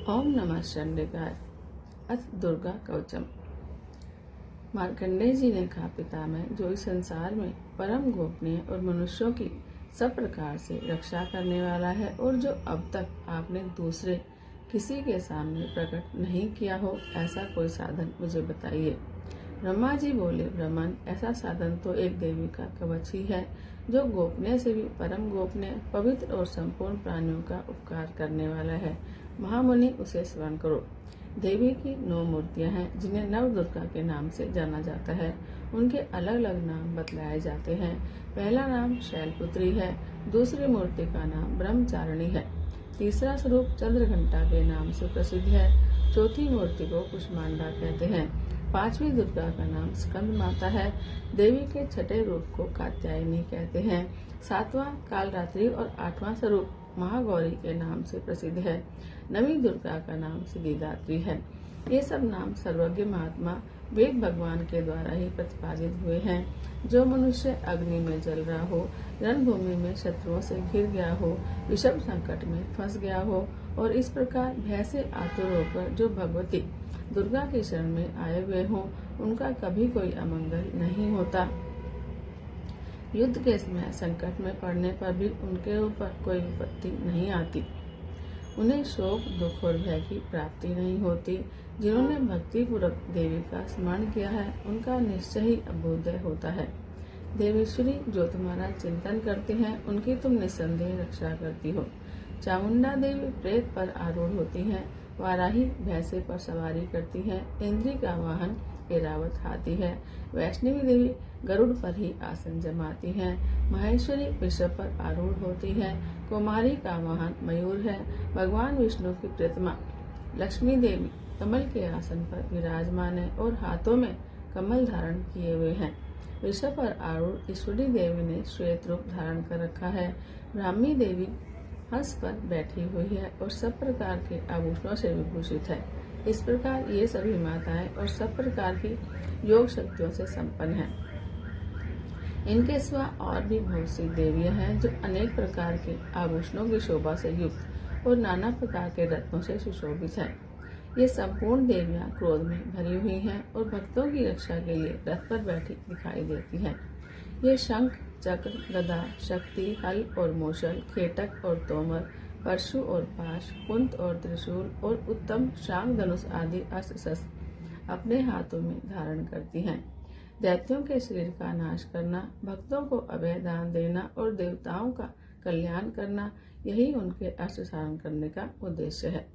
ओम नमः चंडिकाय। अथ दुर्गा कवचम। मार्कंडेय जी ने कहा, पिता में जो इस संसार में परम गोपनीय और मनुष्यों की सब प्रकार से रक्षा करने वाला है और जो अब तक आपने दूसरे किसी के सामने प्रकट नहीं किया हो, ऐसा कोई साधन मुझे बताइए। ब्रह्मा जी बोले, ब्रह्मन, ऐसा साधन तो एक देवी का कवच ही है जो गोपनीय से भी परम गोपनीय, पवित्र और संपूर्ण प्राणियों का उपकार करने वाला है। महामुनि, उसे स्मरण करो। देवी की 9 मूर्तियां हैं जिन्हें नव दुर्गा के नाम से जाना जाता है। उनके अलग अलग नाम बतलाए जाते हैं। पहला नाम शैलपुत्री है, दूसरी मूर्ति का नाम ब्रह्मचारिणी है, तीसरा स्वरूप चंद्रघंटा के नाम से प्रसिद्ध है, चौथी मूर्ति को कुष्मांडा कहते हैं, पांचवी दुर्गा का नाम स्कंद माता है, देवी के छठे रूप को कात्यायनी कहते हैं, सातवां कालरात्रि और आठवां स्वरूप महागौरी के नाम से प्रसिद्ध है, नवी दुर्गा का नाम सिद्धिदात्री है। ये सब नाम सर्वज्ञ महात्मा वेद भगवान के द्वारा ही प्रतिपादित हुए हैं। जो मनुष्य अग्नि में जल रहा हो, रणभूमि में शत्रुओं से घिर गया हो, विषम संकट में फंस गया हो और इस प्रकार भय से आतुर होकर जो भगवती दुर्गा के शरण में आए हुए हों, उनका कभी कोई अमंगल नहीं होता। युद्ध के समय संकट में पड़ने पर भी उनके ऊपर कोई विपत्ति नहीं आती। उन्हें शोक, दुख और भय की प्राप्ति नहीं होती। जिन्होंने भक्ति पूर्वक देवी का स्मरण किया है, उनका निश्चय ही अभ्युदय होता है। देवेश्वरी, जो तुम्हारा चिंतन करते हैं, उनकी तुम निस्संदेह रक्षा करती हो। चामुंडा देवी प्रेत पर आरूढ़ होती हैं, वाराही भैंसे पर सवारी करती है, इंद्री का वाहन ऐरावत हाथी है, वैष्णवी देवी गरुड़ पर ही आसन जमाती हैं, महेश्वरी वृषभ पर आरूढ़ होती है, कुमारी का वाहन मयूर है, भगवान विष्णु की प्रतिमा लक्ष्मी देवी कमल के आसन पर विराजमान है और हाथों में कमल धारण किए हुए हैं। वृषभ पर आरूढ़ ईश्वरी देवी ने श्वेत रूप धारण कर रखा है। ब्राह्मी देवी हंस पर बैठी हुई है और सब प्रकार के आभूषणों से विभूषित है। इस प्रकार ये सभी माताएं और सब प्रकार की योग शक्तियों से संपन्न हैं। इनके सिवा और भी बहुत सी देवियां हैं जो अनेक प्रकार के आभूषणों की शोभा से युक्त और नाना प्रकार के रत्नों से सुशोभित हैं। ये संपूर्ण देवियां क्रोध में भरी हुई हैं और भक्तों की रक्षा के लिए रथ पर बैठी दिखाई देती हैं। ये शंख, चक्र, गदा, शक्ति, हल और मूषल, खेटक और तोमर, परशु और पाश, कुंत और त्रिशूल और उत्तम शांग धनुष आदि अस्त्र शस्त्र अपने हाथों में धारण करती हैं। दैत्यों के शरीर का नाश करना, भक्तों को अभय दान देना और देवताओं का कल्याण करना, यही उनके अस्त्र धारण करने का उद्देश्य है।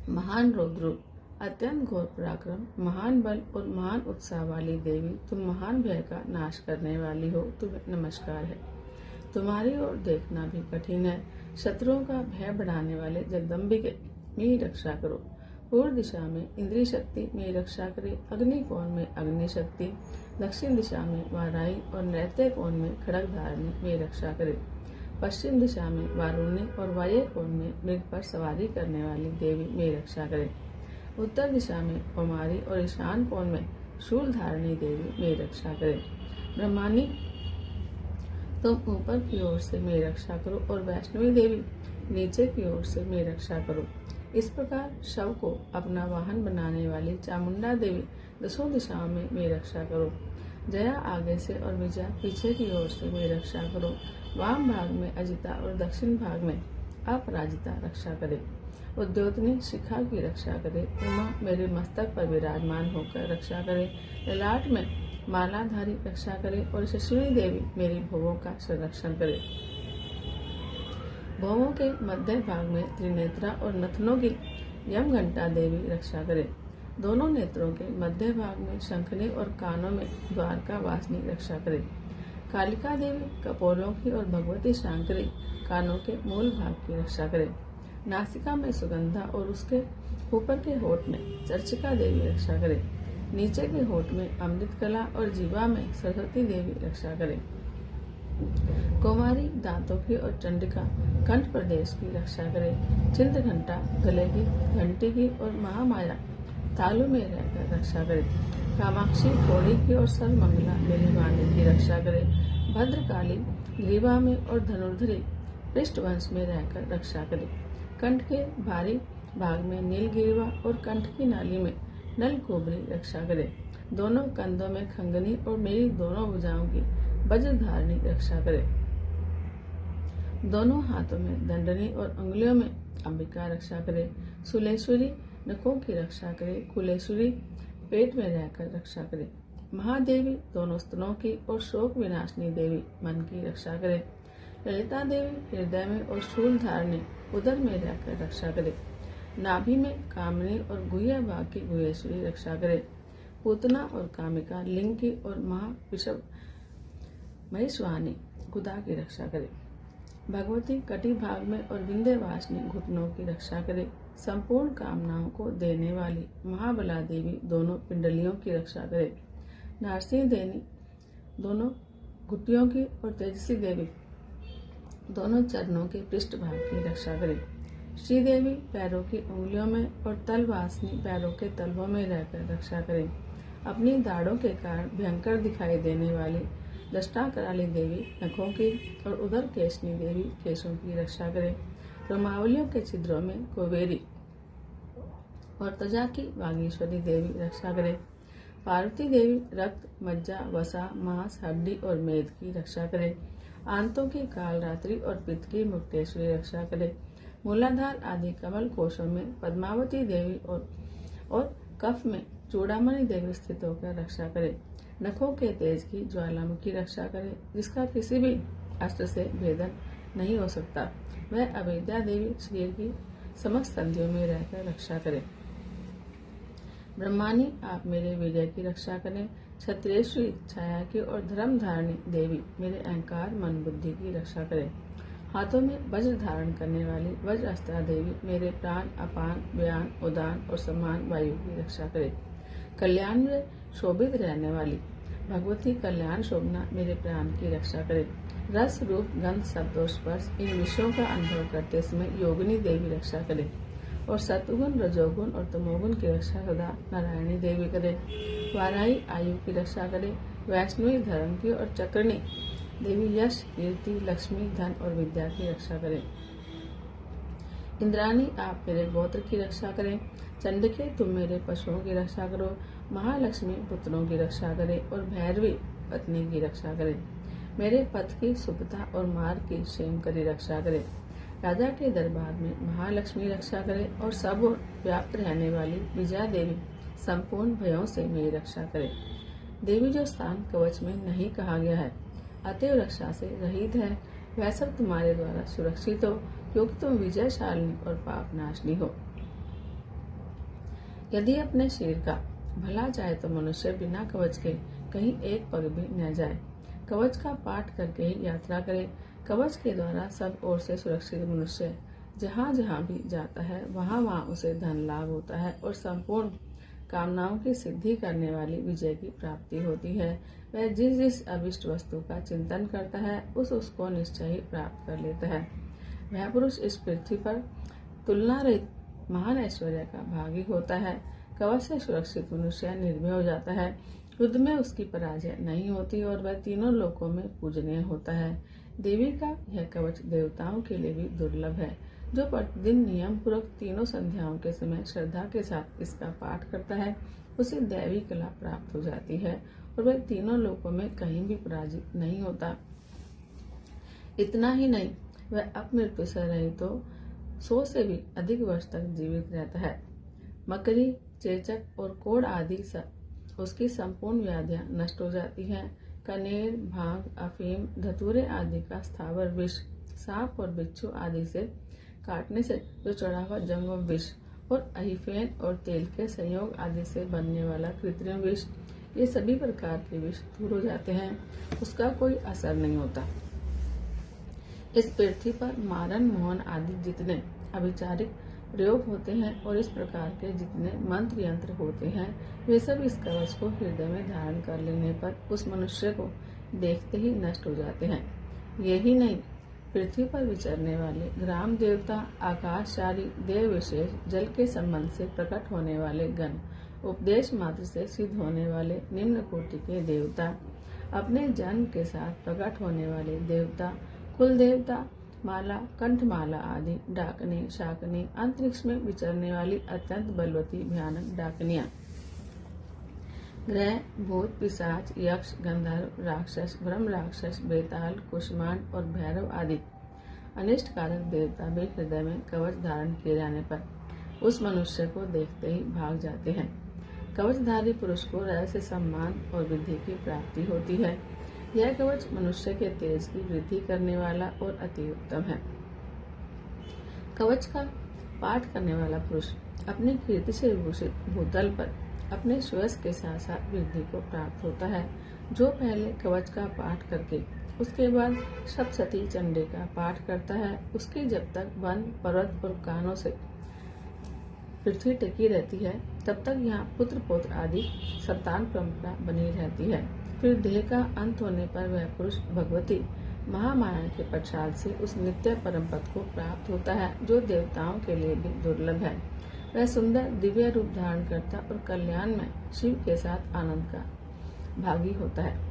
महान रौद्र, अत्यंत घोर पराक्रम, महान बल और महान उत्साह वाली देवी, तुम महान भय का नाश करने वाली हो, तुम्हें नमस्कार है। तुम्हारी ओर देखना भी कठिन है। शत्रुओं का भय बढ़ाने वाले जगदम्बिके, मेरी रक्षा करो। पूर्व दिशा में इंद्री शक्ति मेरी रक्षा करे, अग्नि कोण में अग्नि शक्ति, दक्षिण दिशा में वाराही और नैत्य कोण में खड़ग धारणी मेरी रक्षा करे। पश्चिम दिशा में वारुणी और वायु कोण में मृग पर सवारी करने वाली देवी मेरी रक्षा करे। उत्तर दिशा में कुमारी और ईशान कोण में शूल धारणी देवी मेरी रक्षा करे। ब्रह्मानी, तुम ऊपर की ओर से मेरी रक्षा करो और वैष्णवी देवी नीचे की ओर से मेरी रक्षा करो। इस प्रकार शव को अपना वाहन बनाने वाली चामुंडा देवी दसों दिशाओं में मेरी रक्षा करो। जया आगे से और विजया पीछे की ओर से मेरी रक्षा करो। वाम भाग में अजिता और दक्षिण भाग में अपराजिता रक्षा करे। उद्योतनी शिखा की रक्षा करे। उमा मेरे मस्तक पर विराजमान होकर रक्षा करे। ललाट में मालाधारी रक्षा करे और शशिनी देवी मेरी भवों का संरक्षण करे। भवों के मध्य भाग में त्रिनेत्रा और नथनों की यम घंटा देवी रक्षा करे। दोनों नेत्रों के मध्य भाग में शंखनी और कानों में द्वारका वासिनी रक्षा करे। कालिका देवी कपोलों की और भगवती शांकरी कानों के मूल भाग की रक्षा करे। नासिका में सुगंधा और उसके ऊपर के होठ में चर्चिका देवी रक्षा करे। नीचे के होठ में अमृत कला और जीवा में सरस्वती देवी रक्षा करे। कुमारी दांतों की और चंडिका कंठ प्रदेश की रक्षा करे। चिंत घंटा गले की, घंटी की और महामाया तालु में रहकर रक्षा करे। कामाक्षी घोड़ी की और सर्वमंगला मेलिवानी की रक्षा करे। भद्रकाली ग्रीवा में और धनुर्धरी पृष्ठवंश में रहकर रक्षा करे। कंठ के भारी भाग में नीलगिरिवा और कंठ की नाली में नलकोबरी रक्षा करे। दोनों कंधों में खंगनी और मेरी दोनों भुजाओं की वज्रधारणी रक्षा करे। दोनों हाथों में दंडनी और उंगलियों में अंबिका रक्षा करे। सुलेश्वरी नखों की रक्षा करे। कुलेश्वरी पेट में रहकर रक्षा करे। महादेवी दोनों स्तनों की और शोक विनाशनी देवी मन की रक्षा करे। ललिता देवी हृदय में और शूल धारणी उदर में रहकर रक्षा करे। नाभि में कामनी और गुह्य भाग की गुहेश्वरी रक्षा करे। पूतना और कामिका लिंग की और महाविषव महेश्वानी गुदा की रक्षा करे। भगवती कटी भाग में और विंध्यवासिनी घुटनों की रक्षा करे। संपूर्ण कामनाओं को देने वाली महाबला देवी दोनों पिंडलियों की रक्षा करे। नारसिंह देवी दोनों घुटियों की और तेजसी देवी दोनों चरणों के पृष्ठ भाग की रक्षा करे। श्रीदेवी पैरों की उंगलियों में और तलवासनी पैरों के तलवों में रहकर रक्षा करे। अपनी दाढ़ों के कारण भयंकर दिखाई देने वाली दष्टा कराली देवी नखों की और उदर केशनी देवी केशों की रक्षा करे। रोमावलियों के छिद्रों में कुबेरी और त्वचा की वागीश्वरी देवी रक्षा करे। पार्वती देवी रक्त, मज्जा, वसा, मांस, हड्डी और मेद की रक्षा करे। आंतों की कालरात्रि और पित्त की मुक्तेश्वरी रक्षा करे। मूलाधार आदि कमल कोशों में पद्मावती देवी और कफ में चूड़ामणि देवी स्थित होकर रक्षा करे। नखों के तेज की ज्वालामुखी रक्षा करे, जिसका किसी भी अस्त्र से भेदन नहीं हो सकता। वह अविद्या देवी शरीर की समस्त संधियों में रहकर रक्षा करे। ब्रह्मानी आप मेरे विजय की रक्षा करें। क्षत्रियश्री छाया की और धर्म धारणी देवी मेरे अहंकार मन बुद्धि की रक्षा करें। हाथों में वज्र धारण करने वाली वज्र अस्त्रा देवी मेरे प्राण, अपान, व्यान, उदान और समान वायु की रक्षा करे। कल्याण में शोभित रहने वाली भगवती कल्याण शोभना मेरे प्राण की रक्षा करे। रस, रूप, गंध, शब्द और स्पर्श इन विषयों का अनुभव करते समय योगिनी देवी रक्षा करे और सत्वगुण, रजोगुण और तमोगुण की रक्षा सदा नारायणी देवी करे। वाराही आयु की रक्षा करे। वैष्णवी धर्म की और चक्रणी देवी यश, कीर्ति, लक्ष्मी, धन और विद्या की रक्षा करें। इंद्राणी आप मेरे गोत्र की रक्षा करें। चंडिके तुम मेरे पशुओं की रक्षा करो। महालक्ष्मी पुत्रों की रक्षा करे और भैरवी पत्नी की रक्षा करे। मेरे पथ की सुखता और मार्ग की क्षेम करी रक्षा करे। राजा के दरबार में महालक्ष्मी रक्षा करे और सब ओर व्याप्त रहने वाली विजया देवी संपूर्ण भयों से मेरी रक्षा करे। देवी जो स्थान कवच में नहीं कहा गया है, अतएव रक्षा से रहित है, वह सब तुम्हारे द्वारा सुरक्षित हो, क्योंकि तुम विजयशालिनी और पाप नाशनी हो। यदि अपने शरीर का भला चाहे तो मनुष्य बिना कवच के कहीं एक पग भी न जाए। कवच का पाठ करके ही यात्रा करे। कवच के द्वारा सब ओर से सुरक्षित मनुष्य जहाँ जहाँ भी जाता है, वहाँ वहाँ उसे धन लाभ होता है और संपूर्ण कामनाओं की सिद्धि करने वाली विजय की प्राप्ति होती है। वह जिस जिस अभिष्ट वस्तु का चिंतन करता है, उसको निश्चय ही प्राप्त कर लेता है। वह पुरुष इस पृथ्वी पर तुलना रहित महान ऐश्वर्य का भागी होता है। कवच से सुरक्षित मनुष्य निर्भय हो जाता है। युद्ध में उसकी पराजय नहीं होती और वह तीनों लोकों में पूजनीय होता है। देवी का यह कवच देवताओं के लिए भी दुर्लभ है। जो प्रतिदिन नियम पूर्वक तीनों संध्याओं के समय श्रद्धा के साथ इसका पाठ करता है, उसे दैवी कला प्राप्त हो जाती है और वह तीनों लोकों में कहीं भी पराजित नहीं होता। इतना ही नहीं, वह अपमृत्यु से रहित तो 100 से भी अधिक वर्ष तक जीवित रहता है। मकरी, चेचक और कोढ़ आदि उसकी संपूर्ण व्याधियां नष्ट हो जाती हैं। कनेर, भांग, अफीम, धतूरे आदि का स्थावर विष, सांप और बिच्छू आदि से काटने से जो चढ़ा हुआ जंगम विष और अहिफेन और तेल के संयोग आदि से बनने वाला कृत्रिम विष, ये सभी प्रकार के विष दूर हो जाते हैं, उसका कोई असर नहीं होता। इस पृथ्वी पर मारन, मोहन आदि जितने अभिचारिक प्रयोग होते हैं और इस प्रकार के जितने मंत्र यंत्र होते हैं, वे सब इस कवच को हृदय में धारण कर लेने पर उस मनुष्य को देखते ही नष्ट हो जाते हैं। यही नहीं, पृथ्वी पर विचरने वाले ग्राम देवता, आकाशचारी, देव विशेष, जल के संबंध से प्रकट होने वाले गण, उपदेश मात्र से सिद्ध होने वाले निम्न कोटि के देवता, अपने जन्म के साथ प्रकट होने वाले देवता, कुल देवता, माला, कंठमाला आदि डाकनी, शाकनी, अंतरिक्ष में विचरने वाली अत्यंत बलवती भयानक डाकनियां, ग्रह, भूत, पिशाच, यक्ष, गंधर्व, राक्षस, ब्रह्म राक्षस, बेताल, कुष्मांड और भैरव आदि अनिष्टकारक देवता भी हृदय में कवच धारण किए जाने पर उस मनुष्य को देखते ही भाग जाते हैं। कवचधारी पुरुष को रहस्य सम्मान और वृद्धि की प्राप्ति होती है। यह कवच मनुष्य के तेज की वृद्धि करने वाला और अति उत्तम है। कवच का पाठ करने वाला पुरुष अपनी कीर्ति से विभूषित भूतल पर अपने श्रेयस के साथ साथ वृद्धि को प्राप्त होता है। जो पहले कवच का पाठ करके उसके बाद सप्तशती चंडी का पाठ करता है, उसकी जब तक वन, पर्वत और कानों से पृथ्वी टिकी रहती है तब तक यहाँ पुत्र पौत्र आदि संतान परंपरा बनी रहती है। फिर देह का अंत होने पर वह पुरुष भगवती महामाया के प्रसाद से उस नित्य परम पद को प्राप्त होता है जो देवताओं के लिए भी दुर्लभ है। वह सुंदर दिव्य रूप धारण करता और कल्याण में शिव के साथ आनंद का भागी होता है।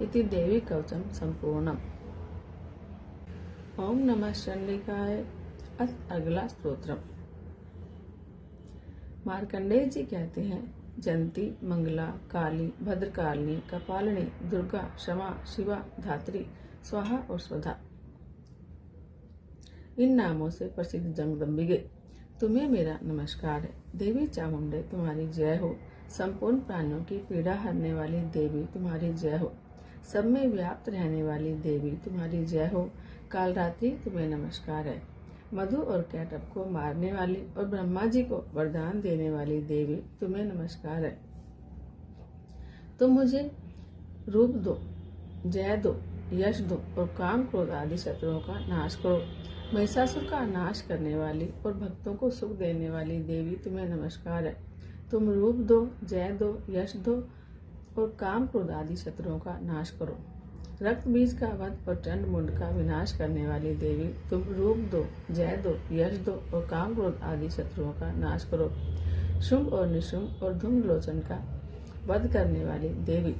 इति देवी कवचम संपूर्णम। ओम नमः चंडिकाय। अगला स्तोत्रम। मार्कंडेय जी कहते हैं, जयंती, मंगला, काली, भद्रकालिनी, कपालिनी, दुर्गा, क्षमा, शिवा, धात्री, स्वाहा और स्वधा इन नामों से प्रसिद्ध जगदम्बिके, तुम्हें मेरा नमस्कार है। देवी चामुंडे, तुम्हारी जय हो। संपूर्ण प्राणियों की पीड़ा हरने वाली देवी, तुम्हारी जय हो। सब में व्याप्त रहने वाली देवी, तुम्हारी जय हो। कालरात्रि, तुम्हें नमस्कार है। मधु और कैटअप को मारने वाली और ब्रह्मा जी को वरदान देने वाली देवी, तुम्हें नमस्कार है। तुम मुझे रूप दो, जय दो, यश दो और काम क्रोध आदि शत्रुओं का नाश करो। महिषासुर का नाश करने वाली और भक्तों को सुख देने वाली देवी, तुम्हें नमस्कार है। तुम रूप दो, जय दो, यश दो और काम क्रोध आदि शत्रुओं का नाश करो। रक्त बीज का वध और चंड मुंड का विनाश करने वाली देवी, तुम रूप दो, जय दो, यश दो और काम क्रोध आदि शत्रुओं का नाश करो। शुंभ और निशुंभ और धूम्रलोचन का वध करने वाली देवी,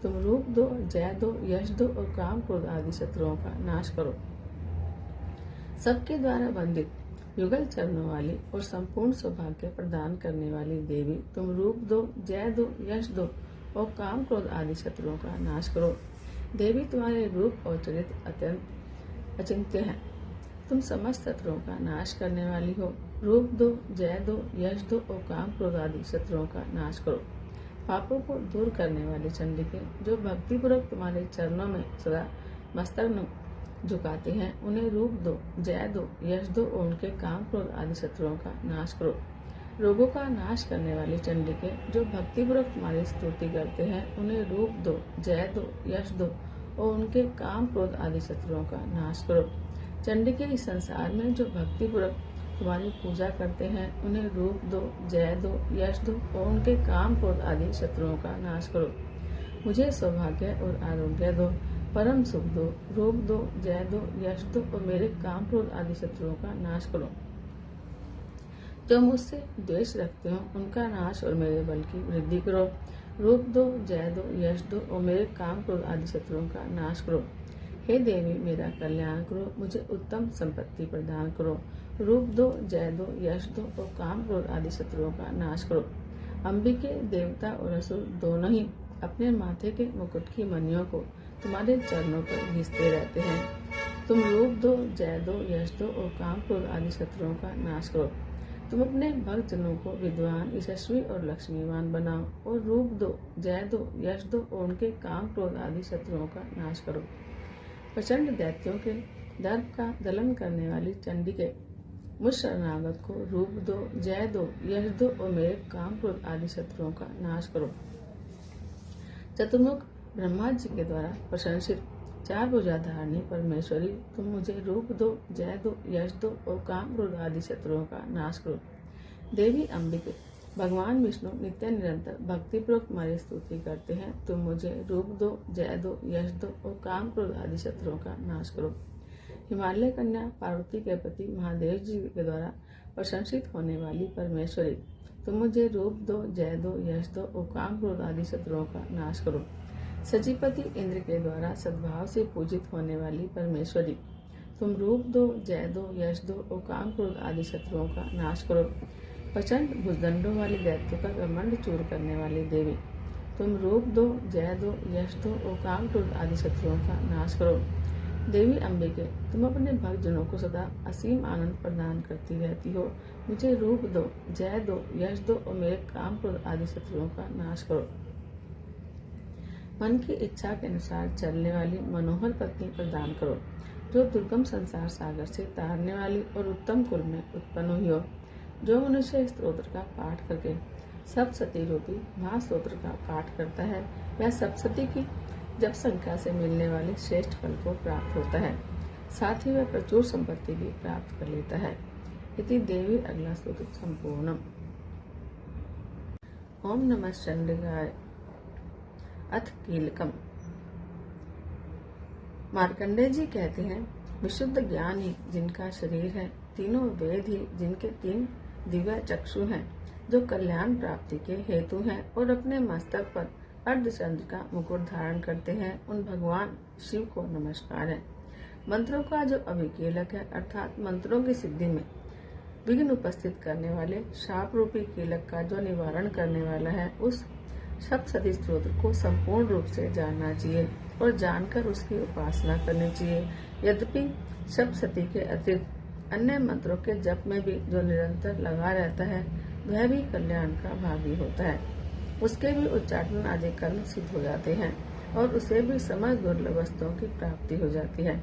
तुम रूप दो, जय दो, यश दो और काम क्रोध आदि शत्रुओं का नाश करो। सबके द्वारा वंदित युगल चरणों वाली और संपूर्ण सौभाग्य प्रदान करने वाली देवी, तुम रूप दो, जय दो, यश दो और काम क्रोध आदि शत्रुओं का नाश करो। देवी, तुम्हारे रूप और चरित्र अत्यंत अचिंत्य हैं। तुम समस्त शत्रुओं का नाश करने वाली हो। रूप दो, जय दो, यश दो और काम क्रोध आदि शत्रुओं का नाश करो। पापों को दूर करने वाली चंडिके, जो भक्तिपूर्वक तुम्हारे चरणों में सदा मस्तक झुकाते हैं, उन्हें रूप दो, जय दो, यश दो और उनके काम क्रोध आदि शत्रुओं का नाश करो। रोगों का नाश करने वाली चंडिके, जो भक्तिपूर्वक तुम्हारी स्तुति करते हैं, उन्हें रूप दो, जय दो, यश दो और उनके काम क्रोध आदि शत्रुओं का नाश करो। चंडिके, इस संसार में जो भक्तिपूर्वक तुम्हारी पूजा करते हैं, उन्हें रूप दो, जय दो, यश दो और उनके काम क्रोध आदि शत्रुओं का नाश करो। मुझे सौभाग्य और आरोग्य दो, परम सुख दो। रूप दो, जय दो, यश दो और मेरे काम क्रोध आदि शत्रुओं का नाश करो। जो मुझसे द्वेष रखते हो, उनका नाश और मेरे बल की वृद्धि करो। रूप दो, जय दो, यश दो और मेरे काम क्रोध आदि शत्रुओं का नाश करो। हे देवी, मेरा कल्याण करो, मुझे उत्तम संपत्ति प्रदान करो। रूप दो, जय दो, यश दो और काम क्रोध आदि शत्रुओं का नाश करो। अंबिके, देवता और असुर दोनों ही अपने माथे के मुकुट की मणियों को तुम्हारे चरणों पर घिसते रहते हैं। तुम रूप दो, जय दो, यश दो और काम क्रोध आदि शत्रुओं का नाश करो। तुम अपने भक्तजनों को विद्वान, यशस्वी और लक्ष्मीवान बनाओ और रूप दो, जय दो, यश दो और उनके काम क्रोध आदि शत्रुओं का नाश करो। प्रचंड दैत्यों के दर्प का दलन करने वाली चंडिके, मुझ शरणागत को रूप दो, जय दो, यश दो और मेरे काम क्रोध आदि शत्रुओं का नाश करो। चतुर्मुख ब्रह्मा जी के द्वारा प्रशंसित चार भुजाधारिणी परमेश्वरी, तुम मुझे रूप दो, जय दो, यश दो और काम क्रोध आदि शत्रुओं का नाश करो। देवी अंबिके, भगवान विष्णु नित्य निरंतर भक्तिपूर्वक तुम्हारी स्तुति करते हैं। तुम मुझे रूप दो, जय दो, यश दो और काम क्रोध आदि शत्रुओं का नाश करो। हिमालय कन्या पार्वती के पति महादेव जी के द्वारा प्रशंसित होने वाली परमेश्वरी, तुम मुझे रूप दो, जय दो, यश दो और काम क्रोध आदि शत्रुओं का नाश करो। सचिपति इंद्र के द्वारा सद्भाव से पूजित होने वाली परमेश्वरी, तुम रूप दो, जय दो, यश दो और काम क्रोध आदि शत्रुओं का नाश करो। प्रचंड भुजदंडों वाली दैत्यों का घमंड चूर करने वाली देवी, तुम रूप दो, जय दो, यश दो और काम क्रोध आदि शत्रुओं का नाश करो। देवी अंबिके, तुम अपने भक्तजनों को सदा असीम आनंद प्रदान करती रहती हो। मुझे रूप दो, जय दो, यश दो और मेरे काम क्रोध आदि शत्रुओं का नाश करो। मन की इच्छा के अनुसार चलने वाली मनोहर पत्नी प्रदान करो, जो दुर्गम संसार सागर से तारने वाली और उत्तम कुल में उत्पन्न हुई हो। जो मनुष्य इस स्तोत्र का पाठ करके सप्तशती रूपी महास्तोत्र का पाठ करता है, वह सप्तशती की जप संख्या से मिलने वाले श्रेष्ठ फल को प्राप्त होता है। साथ ही वह प्रचुर संपत्ति भी प्राप्त कर लेता है। इति देवी अगला स्तोत्र संपूर्णम। ओम नमः चंडिकाय। अथ कीलकम। मार्कंडेय जी कहते हैं, विशुद्ध ज्ञान ही जिनका शरीर है, तीनों वेद ही जिनके 3 दिव्य चक्षु हैं, जो कल्याण प्राप्ति के हेतु हैं और अपने मस्तक पर अर्धचंद्र का मुकुट धारण करते हैं, उन भगवान शिव को नमस्कार है। मंत्रों का जो अभिकीलक है, अर्थात मंत्रों की सिद्धि में विघ्न उपस्थित करने वाले शाप रूपी कीलक का जो निवारण करने वाला है, उस सप्तशती स्तोत्र को संपूर्ण रूप से जानना चाहिए और जानकर उसकी उपासना करनी चाहिए। यद्यपि सप्तशती के अतिरिक्त अन्य मंत्रों के जप में भी जो निरंतर लगा रहता है, वह भी कल्याण का भागी होता है। उसके भी उच्चाटन आदि कर्म सिद्ध हो जाते हैं और उसे भी समस्त दुर्लभ वस्तुओं की प्राप्ति हो जाती है।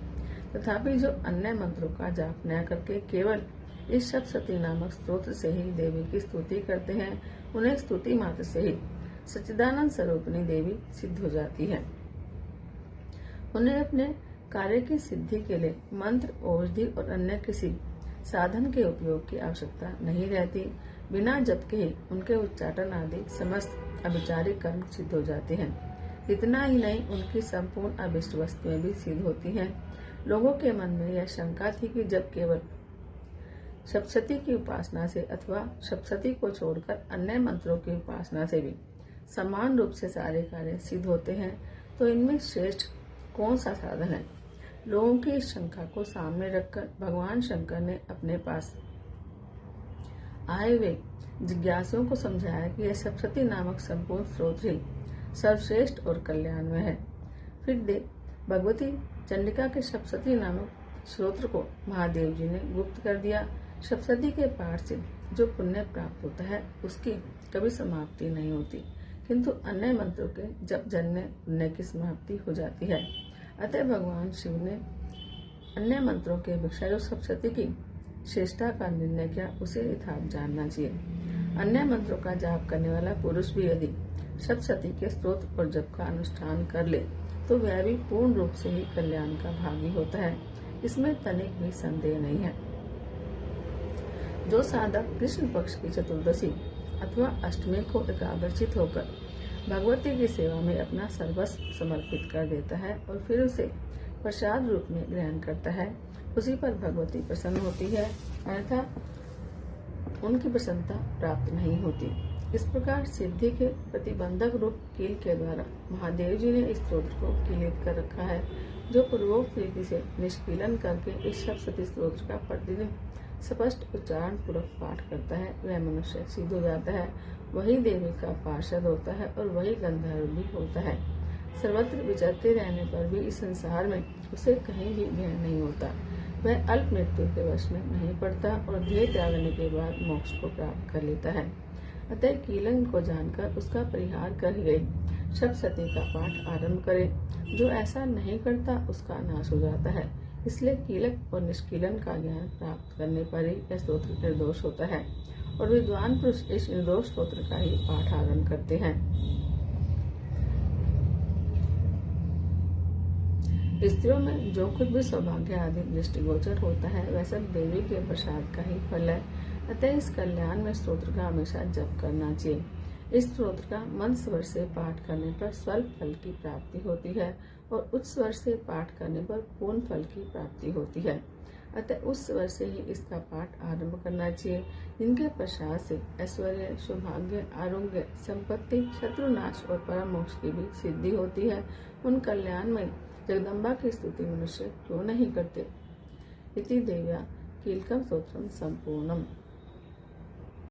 तथापि जो अन्य मंत्रों का जाप न करके केवल इस सप्तशती नामक स्तोत्र से ही देवी की स्तुति करते हैं, उन्हें स्तुति मात्र से ही सच्चिदानंद स्वरूपिणी देवी सिद्ध हो जाती है। उन्हें अपने कार्य की सिद्धि के लिए मंत्र, औषधि और अन्य किसी साधन के उपयोग की आवश्यकता नहीं रहती। बिना जप के ही उनके उच्चाटन आदि समस्त अभिचारिक कर्म सिद्ध हो जाते हैं। इतना ही नहीं, उनकी संपूर्ण अभिष्ट वस्तुएं भी सिद्ध होती हैं। लोगों के मन में यह शंका थी कि जब केवल सप्तशती की उपासना से अथवा सप्तशती को छोड़कर अन्य मंत्रों की उपासना से भी समान रूप से सारे कार्य सिद्ध होते हैं, तो इनमें श्रेष्ठ कौन सा साधन है। लोगों की इस शंका को सामने रखकर भगवान शंकर ने अपने पास आए हुए जिज्ञासुओं को समझाया कि यह सप्तशती नामक संपूर्ण स्तोत्र ही सर्वश्रेष्ठ और कल्याणमय है। फिर भगवती चंडिका के सप्तशती नामक स्तोत्र को महादेव जी ने गुप्त कर दिया। सप्तशती के पाठ से जो पुण्य प्राप्त होता है, उसकी कभी समाप्ति नहीं होती, किंतु अन्य मंत्रों के जप जन्य पुण्य की समाप्ति हो जाती है। अतः भगवान शिव ने अन्य मंत्रों के अपेक्षा जो सप्तशती की श्रेष्ठता का निर्णय किया, उसे यथार्थ जानना चाहिए। अन्य मंत्रों का जाप करने वाला पुरुष भी यदि सप्तशती के स्तोत्र और जप का अनुष्ठान कर ले, तो वह भी पूर्ण रूप से ही कल्याण का भागी होता है। इसमें तनिक भी संदेह नहीं है। जो साधक कृष्ण पक्ष की चतुर्दशी अथवा अष्टमी को एकाग्रचित होकर भगवती की सेवा में अपना सर्वस्व समर्पित कर देता है और फिर उसे प्रसाद रूप में ग्रहण करता है, उसी पर भगवती प्रसन्न होती है, अन्यथा उनकी प्रसन्नता प्राप्त नहीं होती। इस प्रकार सिद्धि के प्रतिबंधक रूप कील के द्वारा महादेव जी ने इस स्तोत्र को कीलित कर रखा है। जो पूर्वोक्त रीति से निष्कीलन करके इस सप्तशती स्तोत्र का प्रतिदिन स्पष्ट उच्चारण पूर्वक पाठ करता है, वह मनुष्य सिद्ध हो जाता है, वही देवी का पार्षद होता है और वही गंधर्व भी होता है। सर्वत्र विचरते रहने पर भी इस संसार में उसे कहीं भी भय नहीं होता। वह अल्प मृत्यु के वश में नहीं पड़ता और ध्येय त्यागने के बाद मोक्ष को प्राप्त कर लेता है। अतः कीलन को जानकर उसका परिहार कर गई सप्तशती का पाठ आरंभ करे। जो ऐसा नहीं करता उसका नाश हो जाता है। इसलिए कीलक और निष्कीलन का ज्ञान प्राप्त करने पर ही यह स्तोत्र निर्दोष होता है और विद्वान पुरुष इस निर्दोष स्तोत्र का ही पाठ आरंभ करते हैं। स्त्रियों में जो कुछ भी सौभाग्य आदि दृष्टिगोचर होता है, वह सब देवी के प्रसाद का ही फल है। अतः इस कल्याण में स्तोत्र का हमेशा जप करना चाहिए। इस स्तोत्र का मंद स्वर से पाठ करने पर स्वल्प फल की प्राप्ति होती है और उच्च स्वर से पाठ करने पर पूर्ण फल की प्राप्ति होती है। अतः उस स्वर से ही इसका पाठ आरंभ करना चाहिए। जिनके प्रसाद से ऐश्वर्य, सौभाग्य, आरोग्य, संपत्ति, शत्रुनाश और परम मोक्ष की भी सिद्धि होती है, उन कल्याण में जगदम्बा की स्तुति मनुष्य क्यों नहीं करते। इति देव्या कीलकं स्तोत्रं सम्पूर्णम्।